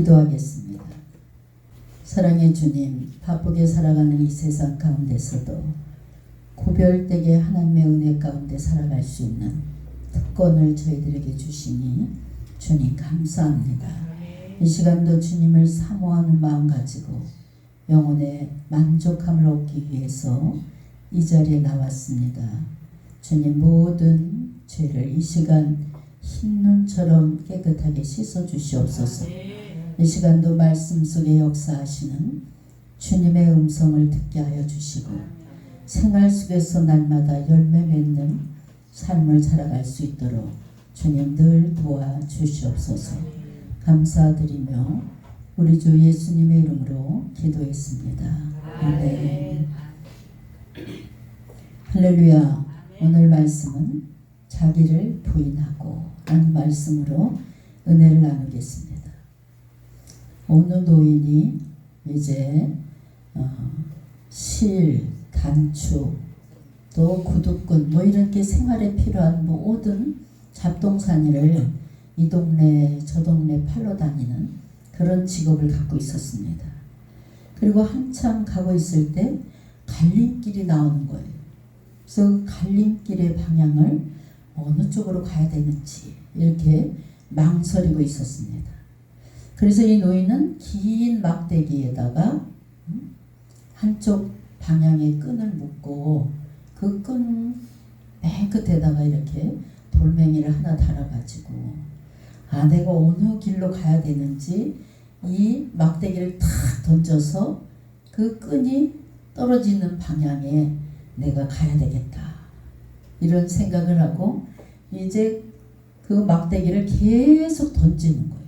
기도하겠습니다. 사랑의 주님, 바쁘게 살아가는 이 세상 가운데서도 구별되게 하나님의 은혜 가운데 살아갈 수 있는 특권을 저희들에게 주시니 주님 감사합니다. 이 시간도 주님을 사모하는 마음 가지고 영혼의 만족함을 얻기 위해서 이 자리에 나왔습니다. 주님, 모든 죄를 이 시간 흰눈처럼 깨끗하게 씻어 주시옵소서. 이 시간도 말씀 속에 역사하시는 주님의 음성을 듣게 하여 주시고 생활 속에서 날마다 열매 맺는 삶을 살아갈 수 있도록 주님 늘 도와주시옵소서. 감사드리며 우리 주 예수님의 이름으로 기도했습니다. 아멘. 할렐루야. 오늘 말씀은 자기를 부인하고 라는 말씀으로 은혜를 나누겠습니다. 어느 노인이 이제 실, 단추, 또 구두끈 이렇게 생활에 필요한 모든 잡동사니를 이 동네 저 동네 팔러 다니는 그런 직업을 갖고 있었습니다. 그리고 한참 가고 있을 때 갈림길이 나오는 거예요. 그래서 그 갈림길의 방향을 어느 쪽으로 가야 되는지 이렇게 망설이고 있었습니다. 그래서 이 노인은 긴 막대기에다가 한쪽 방향의 끈을 묶고 그 끈 맨 끝에다가 이렇게 돌멩이를 하나 달아가지고 내가 어느 길로 가야 되는지 이 막대기를 탁 던져서 그 끈이 떨어지는 방향에 내가 가야 되겠다. 이런 생각을 하고 이제 그 막대기를 계속 던지는 거예요.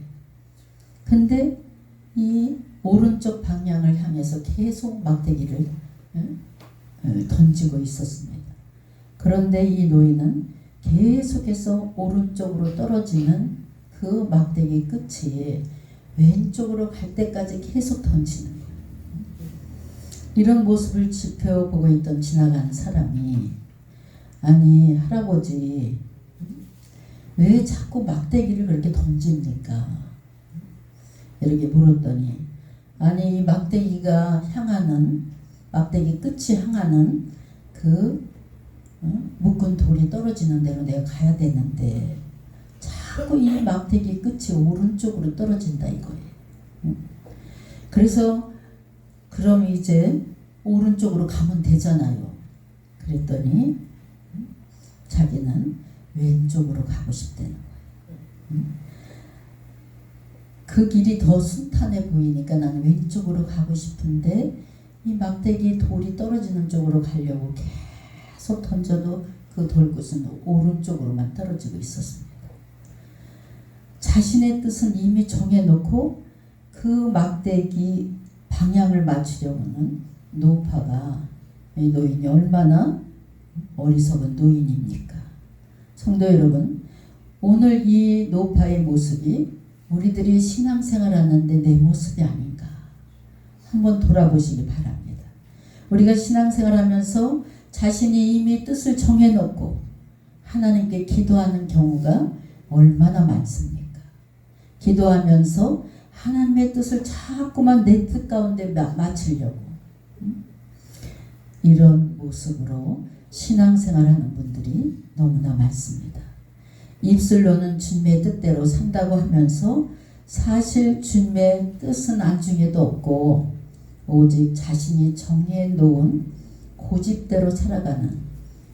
근데 이 오른쪽 방향을 향해서 계속 막대기를 던지고 있었습니다. 그런데 이 노인은 계속해서 오른쪽으로 떨어지는 그 막대기 끝이 왼쪽으로 갈 때까지 계속 던지는 거예요. 이런 모습을 지켜보고 있던 지나가는 사람이 아니 할아버지 왜 자꾸 막대기를 그렇게 던집니까? 이렇게 물었더니 아니 막대기가 향하는 막대기 끝이 향하는 그 묶은 돌이 떨어지는 대로 내가 가야 되는데 자꾸 이 막대기 끝이 오른쪽으로 떨어진다 이거예요. 그래서 그럼 이제 오른쪽으로 가면 되잖아요. 그랬더니 자기는 왼쪽으로 가고 싶다는 거예요. 그 길이 더 순탄해 보이니까 나는 왼쪽으로 가고 싶은데 이 막대기 돌이 떨어지는 쪽으로 가려고 계속 던져도 그 돌끝은 오른쪽으로만 떨어지고 있었습니다. 자신의 뜻은 이미 정해놓고 그 막대기 방향을 맞추려고는 노파가 이 노인이 얼마나 어리석은 노인입니까? 성도 여러분, 오늘 이 노파의 모습이 우리들이 신앙생활하는데 내 모습이 아닌가 한번 돌아보시기 바랍니다. 우리가 신앙생활하면서 자신이 이미 뜻을 정해놓고 하나님께 기도하는 경우가 얼마나 많습니까? 기도하면서 하나님의 뜻을 자꾸만 내 뜻 가운데 맞추려고 이런 모습으로 신앙생활하는 분들이 너무나 많습니다. 입술로는 주님의 뜻대로 산다고 하면서 사실 주님의 뜻은 안중에도 없고 오직 자신이 정해 놓은 고집대로 살아가는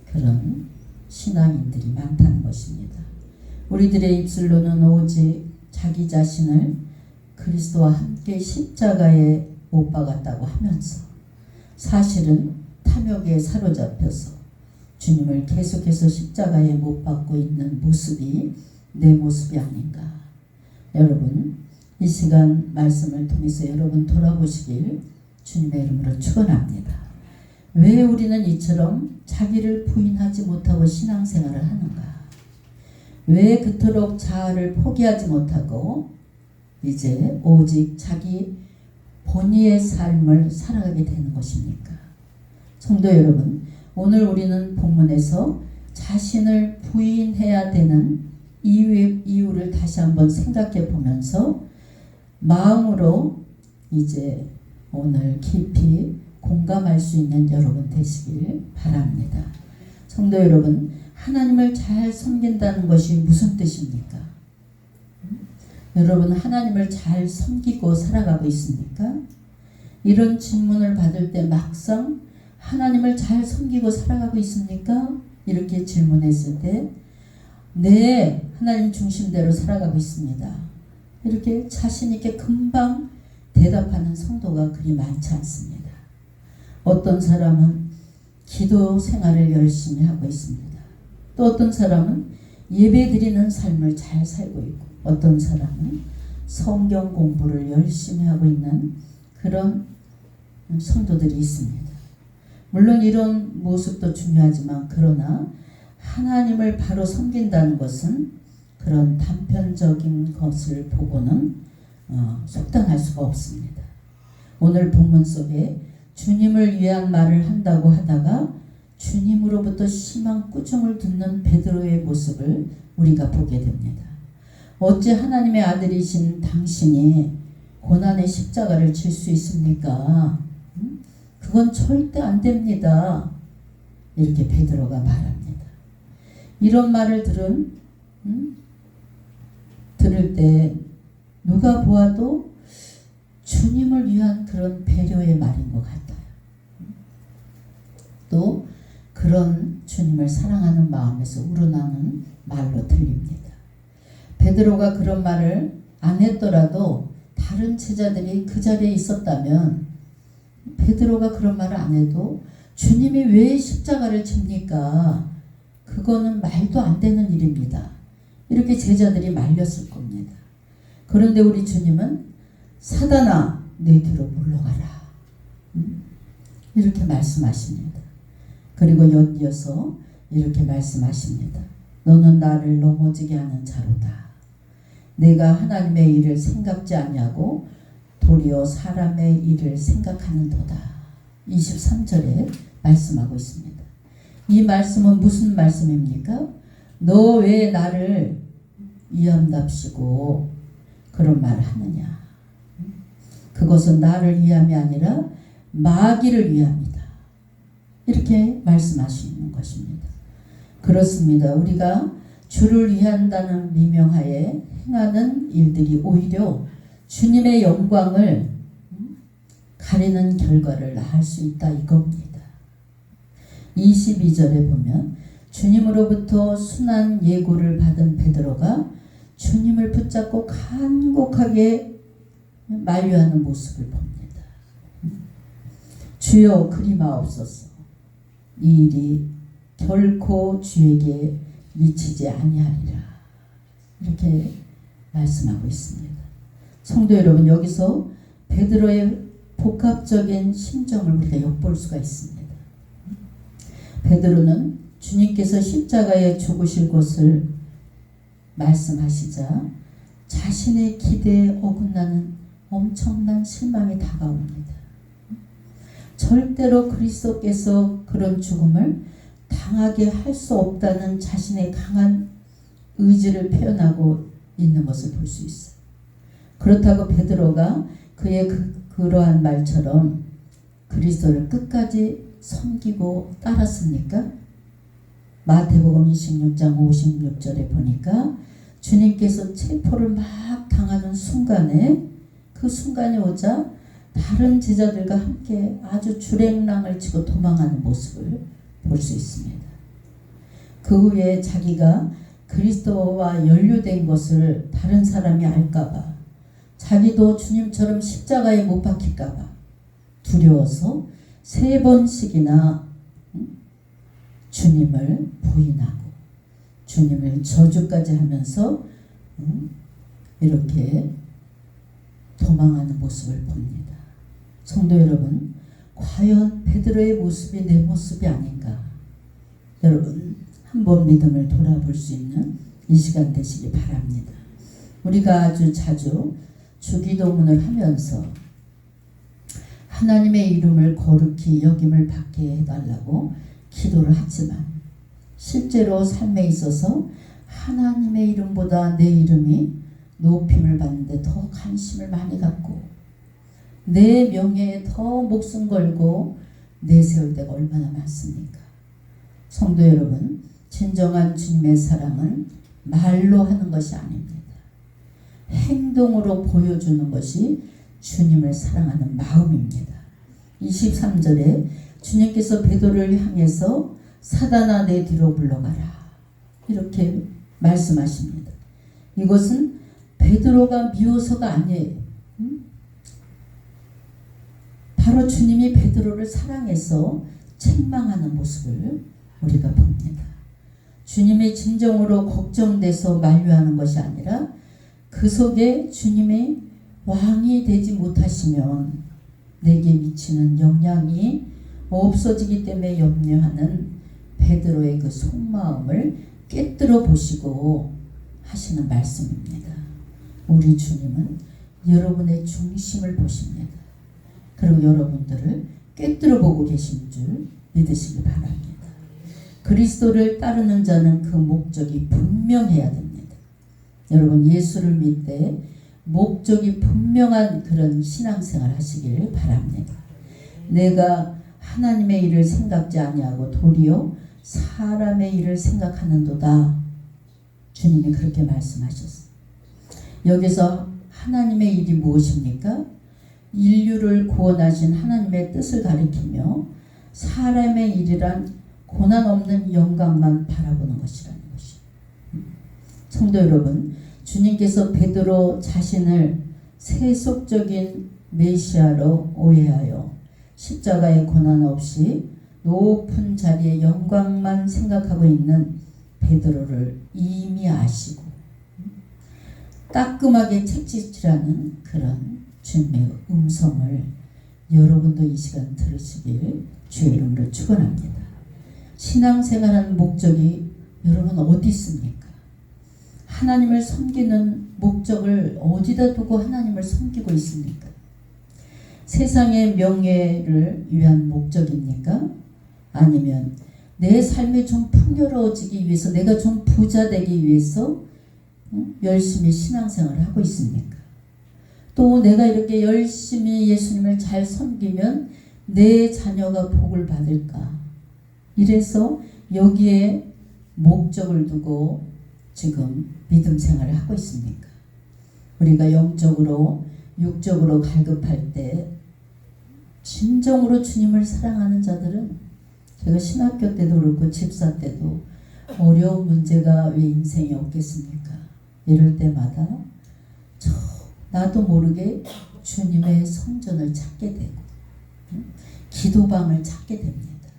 그런 신앙인들이 많다는 것입니다. 우리들의 입술로는 오직 자기 자신을 그리스도와 함께 십자가에 못 박았다고 하면서 사실은 탐욕에 사로잡혀서 주님을 계속해서 십자가에 못 박고 있는 모습이 내 모습이 아닌가. 여러분 이 시간 말씀을 통해서 여러분 돌아보시길 주님의 이름으로 축원합니다. 왜 우리는 이처럼 자기를 부인하지 못하고 신앙생활을 하는가? 왜 그토록 자아를 포기하지 못하고 이제 오직 자기 본의의 삶을 살아가게 되는 것입니까? 성도 여러분, 오늘 우리는 본문에서 자신을 부인해야 되는 이유를 다시 한번 생각해 보면서 마음으로 이제 오늘 깊이 공감할 수 있는 여러분 되시길 바랍니다. 성도 여러분, 하나님을 잘 섬긴다는 것이 무슨 뜻입니까? 여러분, 하나님을 잘 섬기고 살아가고 있습니까? 이런 질문을 받을 때 막상 하나님을 잘 섬기고 살아가고 있습니까? 이렇게 질문했을 때 네, 하나님 중심대로 살아가고 있습니다. 이렇게 자신 있게 금방 대답하는 성도가 그리 많지 않습니다. 어떤 사람은 기도 생활을 열심히 하고 있습니다. 또 어떤 사람은 예배 드리는 삶을 잘 살고 있고, 어떤 사람은 성경 공부를 열심히 하고 있는 그런 성도들이 있습니다. 물론 이런 모습도 중요하지만, 그러나 하나님을 바로 섬긴다는 것은 그런 단편적인 것을 보고는 속단할 수가 없습니다. 오늘 본문 속에 주님을 위한 말을 한다고 하다가 주님으로부터 심한 꾸중을 듣는 베드로의 모습을 우리가 보게 됩니다. 어찌 하나님의 아들이신 당신이 고난의 십자가를 질 수 있습니까? 그건 절대 안 됩니다. 이렇게 베드로가 말합니다. 이런 말을 들을 때 누가 보아도 주님을 위한 그런 배려의 말인 것 같아요. 또 그런 주님을 사랑하는 마음에서 우러나는 말로 들립니다. 베드로가 그런 말을 안 했더라도 다른 제자들이 그 자리에 있었다면 베드로가 그런 말을 안 해도 주님이 왜 십자가를 집니까? 그거는 말도 안 되는 일입니다. 이렇게 제자들이 말렸을 겁니다. 그런데 우리 주님은 사단아, 내 뒤로 물러가라. 이렇게 말씀하십니다. 그리고 연이어서 이렇게 말씀하십니다. 너는 나를 넘어지게 하는 자로다. 내가 하나님의 일을 생각지 아니하고 도리어 사람의 일을 생각하는도다. 23절에 말씀하고 있습니다. 이 말씀은 무슨 말씀입니까? 너 왜 나를 위함답시고 그런 말을 하느냐. 그것은 나를 위함이 아니라 마귀를 위함이다. 이렇게 말씀하시는 것입니다. 그렇습니다. 우리가 주를 위한다는 미명하에 행하는 일들이 오히려 주님의 영광을 가리는 결과를 낳을 수 있다 이겁니다. 22절에 보면 주님으로부터 순한 예고를 받은 베드로가 주님을 붙잡고 간곡하게 만류하는 모습을 봅니다. 주여 그리마옵소서. 이 일이 결코 주에게 미치지 아니하리라. 이렇게 말씀하고 있습니다. 성도 여러분, 여기서 베드로의 복합적인 심정을 우리가 엿볼 수가 있습니다. 베드로는 주님께서 십자가에 죽으실 것을 말씀하시자 자신의 기대에 어긋나는 엄청난 실망이 다가옵니다. 절대로 그리스도께서 그런 죽음을 당하게 할 수 없다는 자신의 강한 의지를 표현하고 있는 것을 볼 수 있어요. 그렇다고 베드로가 그의 그러한 말처럼 그리스도를 끝까지 섬기고 따랐습니까? 마태복음 26장 56절에 보니까 주님께서 체포를 막 당하는 순간에 그 순간이 오자 다른 제자들과 함께 아주 주랭랑을 치고 도망하는 모습을 볼 수 있습니다. 그 후에 자기가 그리스도와 연루된 것을 다른 사람이 알까봐, 자기도 주님처럼 십자가에 못 박힐까봐 두려워서 3번씩이나 주님을 부인하고 주님을 저주까지 하면서 이렇게 도망하는 모습을 봅니다. 성도 여러분, 과연 베드로의 모습이 내 모습이 아닌가? 여러분, 한번 믿음을 돌아볼 수 있는 이 시간 되시기 바랍니다. 우리가 아주 자주 주기도문을 하면서 하나님의 이름을 거룩히 여김을 받게 해달라고 기도를 하지만 실제로 삶에 있어서 하나님의 이름보다 내 이름이 높임을 받는데 더 관심을 많이 갖고 내 명예에 더 목숨 걸고 내세울 때가 얼마나 많습니까? 성도 여러분, 진정한 주님의 사랑은 말로 하는 것이 아닙니다. 행동으로 보여주는 것이 주님을 사랑하는 마음입니다. 23절에 주님께서 베드로를 향해서 사단아 내 뒤로 물러가라 이렇게 말씀하십니다. 이것은 베드로가 미워서가 아니에요. 바로 주님이 베드로를 사랑해서 책망하는 모습을 우리가 봅니다. 주님이 진정으로 걱정돼서 만류하는 것이 아니라 그 속에 주님이 왕이 되지 못하시면 내게 미치는 영향이 없어지기 때문에 염려하는 베드로의 그 속마음을 꿰뚫어 보시고 하시는 말씀입니다. 우리 주님은 여러분의 중심을 보십니다. 그리고 여러분들을 꿰뚫어 보고 계신 줄 믿으시기 바랍니다. 그리스도를 따르는 자는 그 목적이 분명해야 됩니다. 여러분 예수를 믿되 목적이 분명한 그런 신앙생활 하시길 바랍니다. 내가 하나님의 일을 생각지 아니하고 도리어 사람의 일을 생각하는도다. 주님이 그렇게 말씀하셨어요. 여기서 하나님의 일이 무엇입니까? 인류를 구원하신 하나님의 뜻을 가리키며 사람의 일이란 고난 없는 영광만 바라보는 것이라는 것이죠. 성도 여러분, 주님께서 베드로 자신을 세속적인 메시아로 오해하여 십자가의 고난 없이 높은 자리의 영광만 생각하고 있는 베드로를 이미 아시고 따끔하게 책짓이라는 그런 주님의 음성을 여러분도 이 시간 들으시길 주의 이름으로 축원합니다. 신앙생활하는 목적이 여러분 어디 있습니까? 하나님을 섬기는 목적을 어디다 두고 하나님을 섬기고 있습니까? 세상의 명예를 위한 목적입니까? 아니면 내 삶이 좀 풍요로워지기 위해서, 내가 좀 부자 되기 위해서 열심히 신앙생활을 하고 있습니까? 또 내가 이렇게 열심히 예수님을 잘 섬기면 내 자녀가 복을 받을까? 이래서 여기에 목적을 두고 지금 믿음 생활을 하고 있습니까? 우리가 영적으로 육적으로 갈급할 때 진정으로 주님을 사랑하는 자들은, 제가 신학교 때도 그렇고 집사 때도 어려운 문제가 왜 인생에 없겠습니까? 이럴 때마다 나도 모르게 주님의 성전을 찾게 되고 기도방을 찾게 됩니다.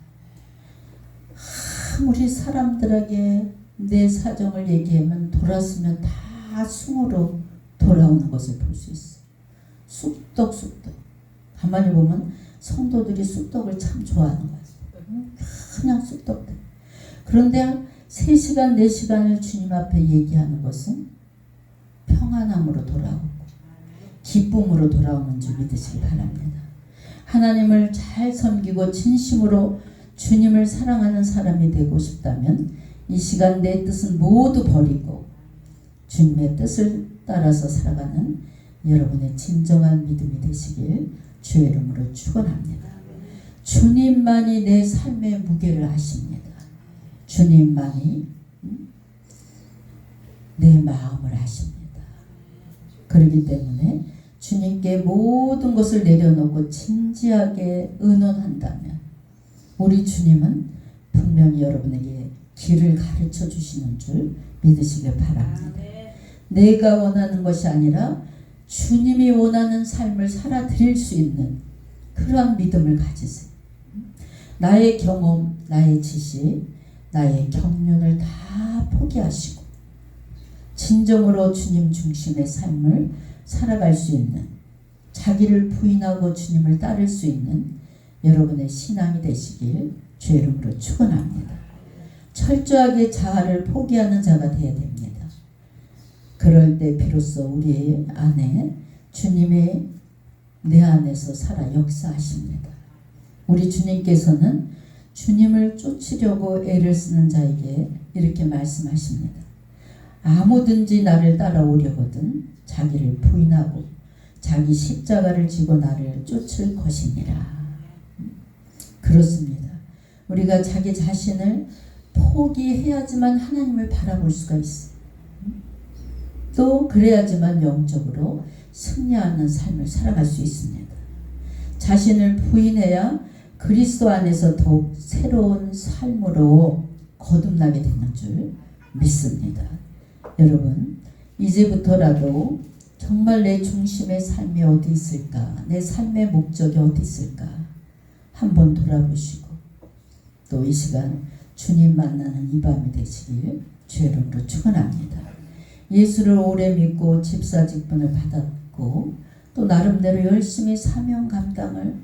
아무리 사람들에게 내 사정을 얘기하면 돌았으면 다 숭으로 돌아오는 것을 볼 수 있어요. 쑥떡쑥떡. 가만히 보면 성도들이 쑥떡을 참 좋아하는 거예요. 그냥 쑥떡. 그런데 3시간 4시간을 주님 앞에 얘기하는 것은 평안함으로 돌아오고 기쁨으로 돌아오는 줄 믿으시기 바랍니다. 하나님을 잘 섬기고 진심으로 주님을 사랑하는 사람이 되고 싶다면 이 시간 내 뜻은 모두 버리고 주님의 뜻을 따라서 살아가는 여러분의 진정한 믿음이 되시길 주의 이름으로 축원합니다. 주님만이 내 삶의 무게를 아십니다. 주님만이 내 마음을 아십니다. 그렇기 때문에 주님께 모든 것을 내려놓고 진지하게 의논한다면 우리 주님은 분명히 여러분에게 길을 가르쳐 주시는 줄 믿으시길 바랍니다. 내가 원하는 것이 아니라 주님이 원하는 삶을 살아드릴 수 있는 그러한 믿음을 가지세요. 나의 경험, 나의 지식, 나의 경륜을 다 포기하시고 진정으로 주님 중심의 삶을 살아갈 수 있는, 자기를 부인하고 주님을 따를 수 있는 여러분의 신앙이 되시길 주의 이름으로 축원합니다. 철저하게 자아를 포기하는 자가 되어야 됩니다. 그럴 때 비로소 우리 안에 주님의 내 안에서 살아 역사하십니다. 우리 주님께서는 주님을 쫓으려고 애를 쓰는 자에게 이렇게 말씀하십니다. 아무든지 나를 따라오려거든 자기를 부인하고 자기 십자가를 지고 나를 쫓을 것이니라. 그렇습니다. 우리가 자기 자신을 포기해야지만 하나님을 바라볼 수가 있어. 또 그래야지만 영적으로 승리하는 삶을 살아갈 수 있습니다. 자신을 부인해야 그리스도 안에서 더욱 새로운 삶으로 거듭나게 되는 줄 믿습니다. 여러분, 이제부터라도 정말 내 중심의 삶이 어디 있을까? 내 삶의 목적이 어디 있을까? 한번 돌아보시고 또 이 시간 주님 만나는 이 밤이 되시길 주의 이름으로 축원합니다. 예수를 오래 믿고 집사 직분을 받았고 또 나름대로 열심히 사명 감당을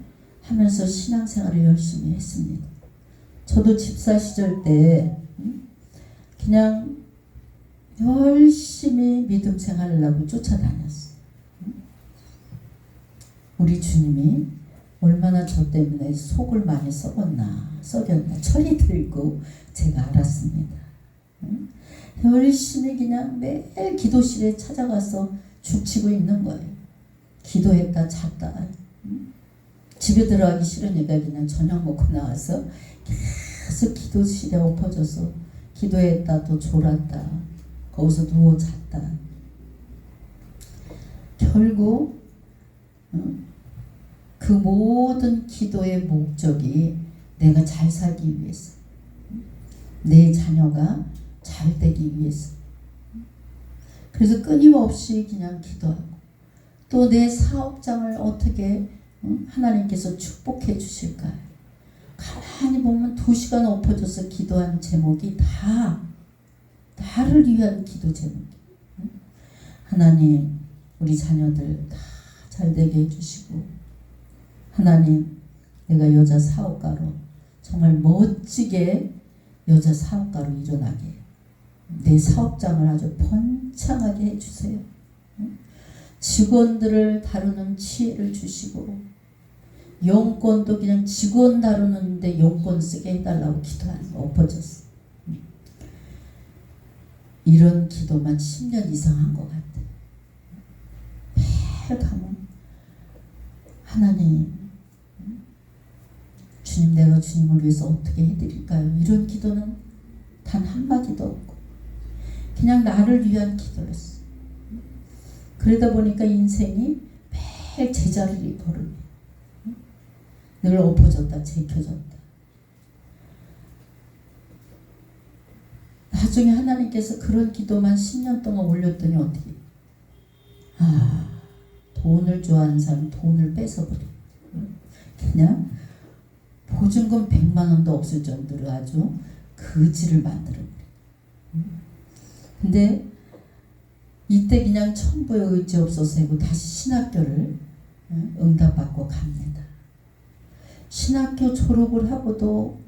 하면서 신앙생활을 열심히 했습니다. 저도 집사 시절 때 그냥 열심히 믿음 생활을 하고 쫓아다녔어요. 우리 주님이 얼마나 저 때문에 속을 많이 썩였나 철이 들고 제가 알았습니다. 열심히 그냥 매일 기도실에 찾아가서 죽치고 있는 거예요. 기도했다 잤다. 집에 들어가기 싫으니까 그냥 저녁 먹고 나와서 계속 기도실에 엎어져서 기도했다 또 졸았다. 거기서 누워 잤다. 결국 그 모든 기도의 목적이 내가 잘 살기 위해서, 내 자녀가 잘 되기 위해서. 그래서 끊임없이 그냥 기도하고 또 내 사업장을 어떻게 하나님께서 축복해 주실까. 가만히 보면 2시간 엎어져서 기도한 제목이 다 나를 위한 기도 제목이에요. 하나님 우리 자녀들 다 잘 되게 해주시고, 하나님 내가 여자 사업가로 정말 멋지게 여자 사업가로 일어나게, 내 사업장을 아주 번창하게 해주세요. 직원들을 다루는 지혜를 주시고, 용건도 그냥 직원 다루는데 용건 쓰게 해달라고 기도하는 거 엎어졌어. 이런 기도만 10년 이상 한 것 같아. 매일 가면 하나님, 주님 내가 주님을 위해서 어떻게 해드릴까요? 이런 기도는 단 한마디도 없고 그냥 나를 위한 기도였어. 그러다 보니까 인생이 매일 제자리를 걸으며 늘 엎어졌다 제켜졌다. 나중에 하나님께서 그런 기도만 10년 동안 올렸더니 어떻게, 돈을 좋아하는 사람 돈을 뺏어버려. 그냥 보증금 100만 원도 없을 정도로 아주 거지를 만들어버려. 근데 이때 그냥 천부의 의지 없어서 하고 다시 신학교를 응답받고 갑니다. 신학교 졸업을 하고도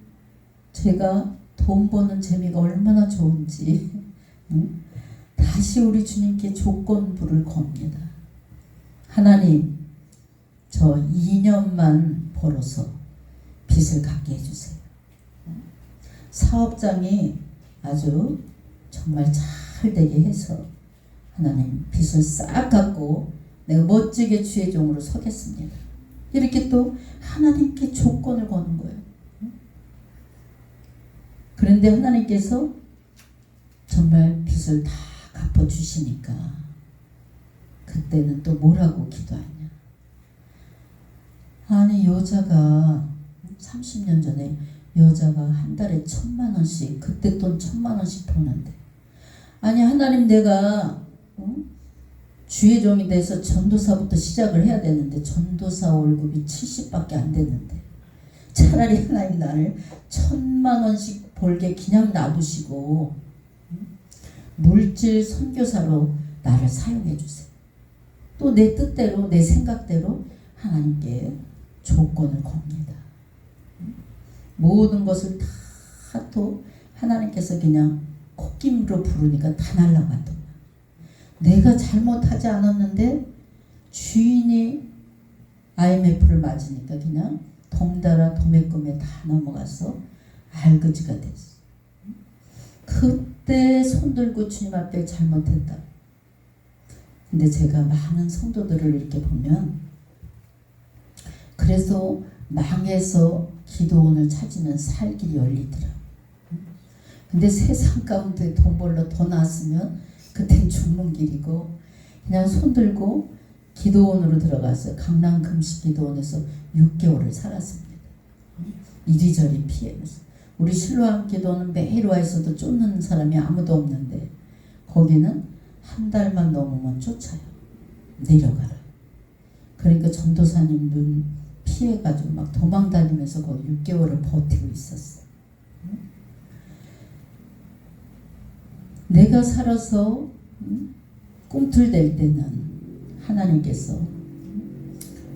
제가 돈 버는 재미가 얼마나 좋은지 다시 우리 주님께 조건부를 겁니다. 하나님, 저 2년만 벌어서 빚을 갚게 해주세요. 사업장이 아주 정말 잘 되게 해서 하나님 빚을 싹 갚고 내가 멋지게 주의 종으로 서겠습니다. 이렇게 또 하나님께 조건을 거는 거예요. 그런데 하나님께서 정말 빚을 다 갚아주시니까 그때는 또 뭐라고 기도하냐. 아니 여자가 30년 전에 여자가 한 달에 1,000만 원씩, 그때 돈 1,000만 원씩 버는데, 아니 하나님 내가 주의 종이 돼서 전도사부터 시작을 해야 되는데 전도사 월급이 70밖에 안 되는데 차라리 하나님 나를 1,000만 원씩 벌게 그냥 놔두시고 물질 선교사로 나를 사용해 주세요. 또 내 뜻대로 내 생각대로 하나님께 조건을 겁니다. 모든 것을 다 또 하나님께서 그냥 콧김으로 부르니까 다 날아가더라. 내가 잘못하지 않았는데 주인이 IMF를 맞으니까 그냥 덩달아 도매금에 다 넘어가서 알거지가 됐어. 그때 손들고 주님 앞에 잘못했다. 근데 제가 많은 성도들을 이렇게 보면 그래서 망해서 기도원을 찾으면 살 길이 열리더라. 근데 세상 가운데 돈 벌러 더 나왔으면 그땐 죽는 길이고 그냥 손들고 기도원으로 들어갔어요. 강남 금식기도원에서 6개월을 살았습니다. 이리저리 피해면서. 우리 실로암 기도원은 매일 와 있어도 쫓는 사람이 아무도 없는데 거기는 한 달만 넘으면 쫓아요. 내려가라. 그러니까 전도사님 눈 피해가지고 막 도망다니면서 거기 6개월을 버티고 있었어요. 내가 살아서 꿈틀댈 때는 하나님께서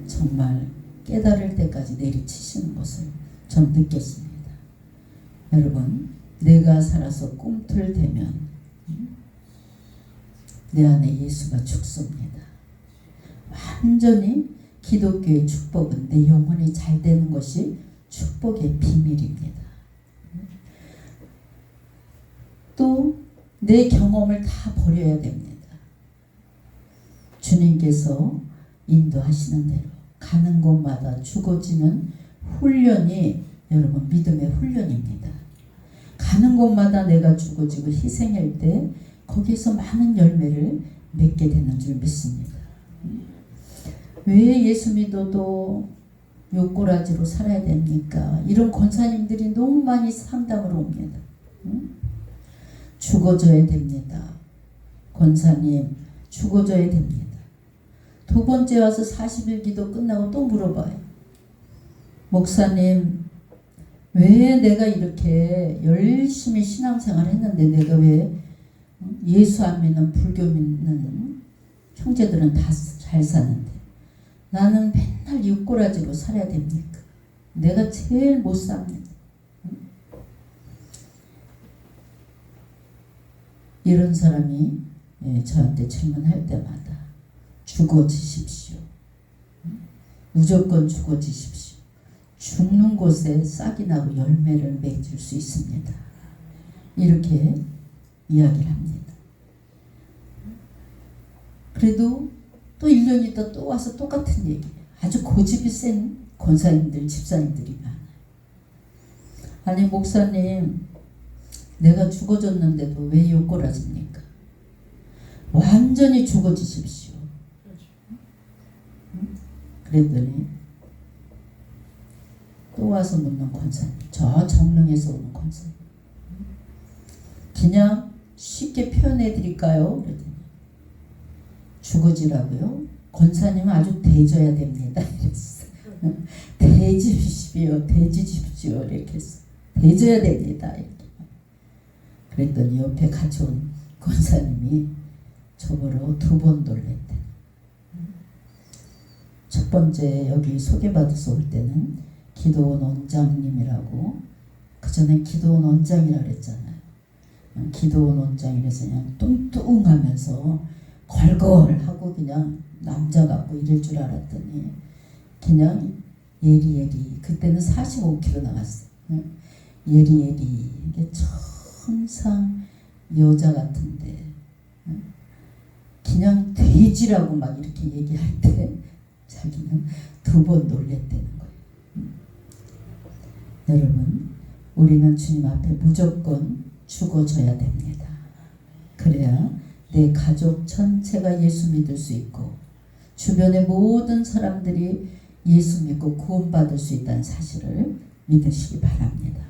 정말 깨달을 때까지 내리치시는 것을 전 느꼈습니다. 여러분, 내가 살아서 꿈틀대면 내 안에 예수가 죽습니다. 완전히 기독교의 축복은 내 영혼이 잘 되는 것이 축복의 비밀입니다. 또 내 경험을 다 버려야 됩니다. 주님께서 인도하시는 대로 가는 곳마다 죽어지는 훈련이 여러분 믿음의 훈련입니다. 가는 곳마다 내가 죽어지고 희생할 때 거기서 많은 열매를 맺게 되는 줄 믿습니다. 왜 예수 믿어도 욕꼬라지로 살아야 됩니까? 이런 권사님들이 너무 많이 상담으로 옵니다. 죽어져야 됩니다. 권사님 죽어져야 됩니다. 두 번째 와서 40일 기도 끝나고 또 물어봐요. 목사님 왜 내가 이렇게 열심히 신앙생활 했는데 내가 왜 예수 안 믿는 불교 믿는 형제들은 다 잘 사는데 나는 맨날 육고라지로 살아야 됩니까? 내가 제일 못 삽니다. 이런 사람이 저한테 질문할 때마다 죽어지십시오. 무조건 죽어지십시오. 죽는 곳에 싹이 나고 열매를 맺을 수 있습니다. 이렇게 이야기를 합니다. 그래도 또 1년 있다 또 와서 똑같은 얘기예요. 아주 고집이 센 권사님들, 집사님들이 많아요. 아니 목사님 내가 죽어졌는데도 왜 욕골하십니까? 완전히 죽어지십시오. 그랬더니 또 와서 묻는 권사님, 저 정릉에서 오는 권사님, 그냥 쉽게 표현해 드릴까요? 그랬더니 죽어지라고요? 권사님은 아주 대져야 됩니다. 이랬어요. 대지십시오, 대지십시오 이렇게 했어요. 대져야 됩니다. 이렇게. 그랬더니 옆에 같이 온 권사님이 저보러 2번 놀랬대. 첫 번째 여기 소개받아서 올 때는 기도원 원장님이라고, 그 전에 기도원 원장이라 그랬잖아요. 기도원 원장이라서 그냥 뚱뚱하면서 걸걸하고 그냥 남자 같고 이럴 줄 알았더니 그냥 예리예리, 그때는 45kg 나갔어요. 예리예리, 이게 천상 여자 같은데 그냥 돼지라고 막 이렇게 얘기할 때 자기는 2번 놀랬다는 거예요. 여러분, 우리는 주님 앞에 무조건 죽어져야 됩니다. 그래야 내 가족 전체가 예수 믿을 수 있고 주변의 모든 사람들이 예수 믿고 구원받을 수 있다는 사실을 믿으시기 바랍니다.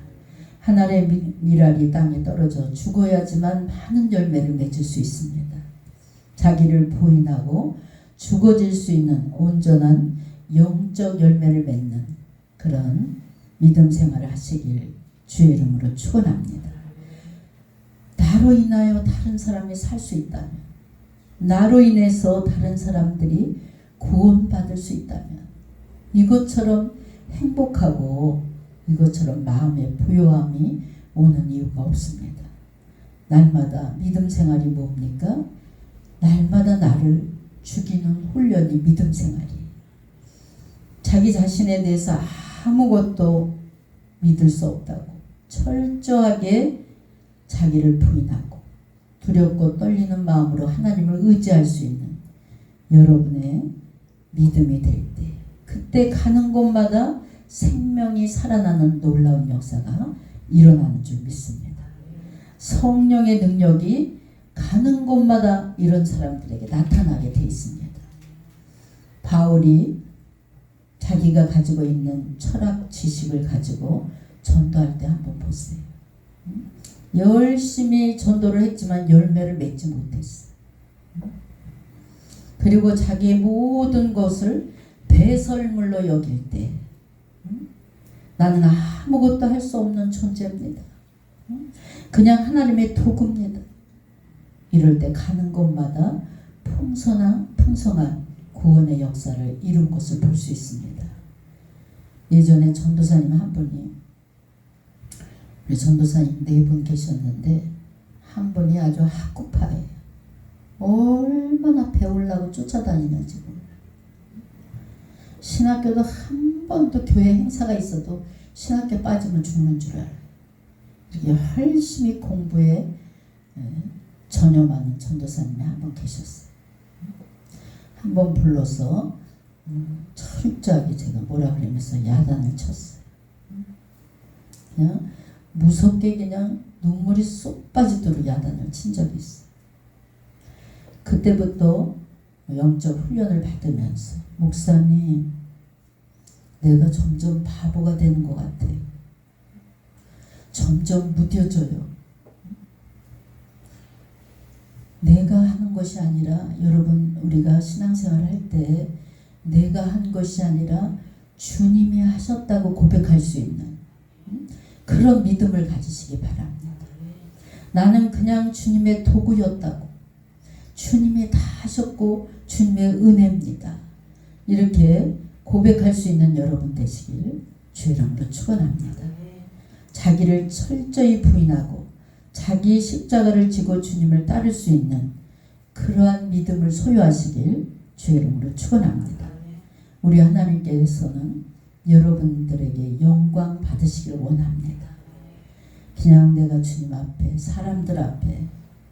하늘의 미랄이 땅에 떨어져 죽어야지만 많은 열매를 맺을 수 있습니다. 자기를 부인하고 죽어질 수 있는 온전한 영적 열매를 맺는 그런 믿음 생활을 하시길 주의 이름으로 축원합니다. 나로 인하여 다른 사람이 살 수 있다면, 나로 인해서 다른 사람들이 구원받을 수 있다면, 이것처럼 행복하고 이것처럼 마음의 부요함이 오는 이유가 없습니다. 날마다 믿음 생활이 뭡니까? 날마다 나를 죽이는 훈련이 믿음 생활이에요. 자기 자신에 대해서 아무것도 믿을 수 없다고 철저하게 자기를 부인하고 두렵고 떨리는 마음으로 하나님을 의지할 수 있는 여러분의 믿음이 될 때, 그때 가는 곳마다 생명이 살아나는 놀라운 역사가 일어나는 줄 믿습니다. 성령의 능력이 가는 곳마다 이런 사람들에게 나타나게 돼 있습니다. 바울이 자기가 가지고 있는 철학 지식을 가지고 전도할 때 한번 보세요. 열심히 전도를 했지만 열매를 맺지 못했어요. 그리고 자기의 모든 것을 배설물로 여길 때, 나는 아무것도 할 수 없는 존재입니다. 그냥 하나님의 도구입니다. 이럴 때 가는 곳마다 풍성한 구원의 역사를 이룬 것을 볼 수 있습니다. 예전에 전도사님 한 분이, 우리 전도사님 4분 계셨는데 한 분이 아주 학구파예요. 얼마나 배우려고 쫓아다니는지 몰라요. 신학교도 한 번도 교회 행사가 있어도 신학교 빠지면 죽는 줄 알아요. 이렇게 열심히 공부에 전념하는 전도사님이 한 번 계셨어요. 한 번 불러서 철저하게 제가 뭐라 그러면서 야단을 쳤어요. 그냥 무섭게 그냥 눈물이 쏙 빠지도록 야단을 친 적이 있어요. 그때부터 영적 훈련을 받으면서, 목사님, 내가 점점 바보가 되는 것 같아요. 점점 무뎌져요. 내가 하는 것이 아니라, 여러분, 우리가 신앙생활을 할 때 내가 한 것이 아니라 주님이 하셨다고 고백할 수 있는 그런 믿음을 가지시기 바랍니다. 나는 그냥 주님의 도구였다고, 주님이 다 하셨고 주님의 은혜입니다, 이렇게 고백할 수 있는 여러분 되시길 주의 이름으로 축원합니다. 자기를 철저히 부인하고 자기 십자가를 지고 주님을 따를 수 있는 그러한 믿음을 소유하시길 주의 이름으로 축원합니다. 우리 하나님께서는 여러분들에게 영광 받으시기를 원합니다. 그냥 내가 주님 앞에, 사람들 앞에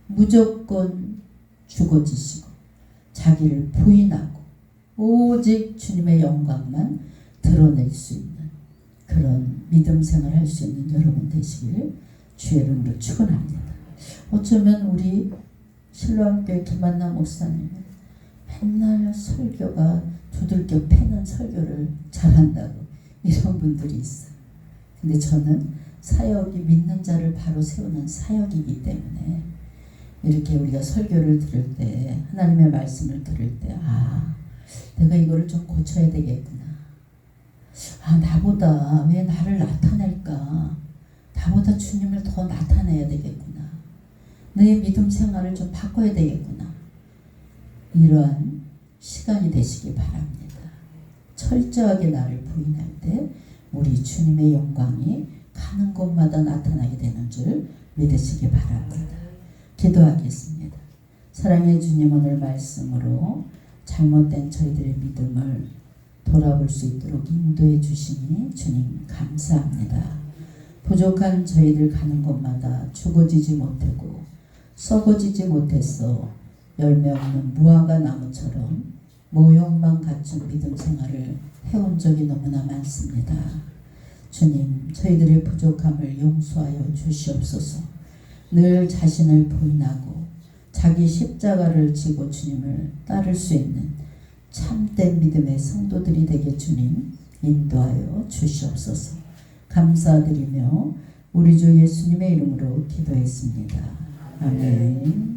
무조건 죽어지시고 자기를 부인하고 오직 주님의 영광만 드러낼 수 있는 그런 믿음 생활을 할 수 있는 여러분 되시기를 주의 이름으로 축원합니다. 어쩌면 우리 신로한교회 김한나 목사님은 맨날 설교가 두들겨 패는 설교를 잘한다고 이런 분들이 있어요. 근데 저는 사역이 믿는 자를 바로 세우는 사역이기 때문에 이렇게 우리가 설교를 들을 때, 하나님의 말씀을 들을 때, 내가 이거를 좀 고쳐야 되겠구나. 나보다 왜 나를 나타낼까? 나보다 주님을 더 나타내야 되겠구나. 내 믿음 생활을 좀 바꿔야 되겠구나. 이러한 시간이 되시기 바랍니다. 철저하게 나를 부인할 때 우리 주님의 영광이 가는 곳마다 나타나게 되는 줄 믿으시기 바랍니다. 기도하겠습니다. 사랑의 주님, 오늘 말씀으로 잘못된 저희들의 믿음을 돌아볼 수 있도록 인도해 주시니 주님 감사합니다. 부족한 저희들 가는 곳마다 죽어지지 못하고 썩어지지 못해서 열매 없는 무화과 나무처럼 모형만 갖춘 믿음 생활을 해온 적이 너무나 많습니다. 주님, 저희들의 부족함을 용서하여 주시옵소서. 늘 자신을 부인하고 자기 십자가를 지고 주님을 따를 수 있는 참된 믿음의 성도들이 되게 주님 인도하여 주시옵소서. 감사드리며 우리 주 예수님의 이름으로 기도했습니다. 아멘.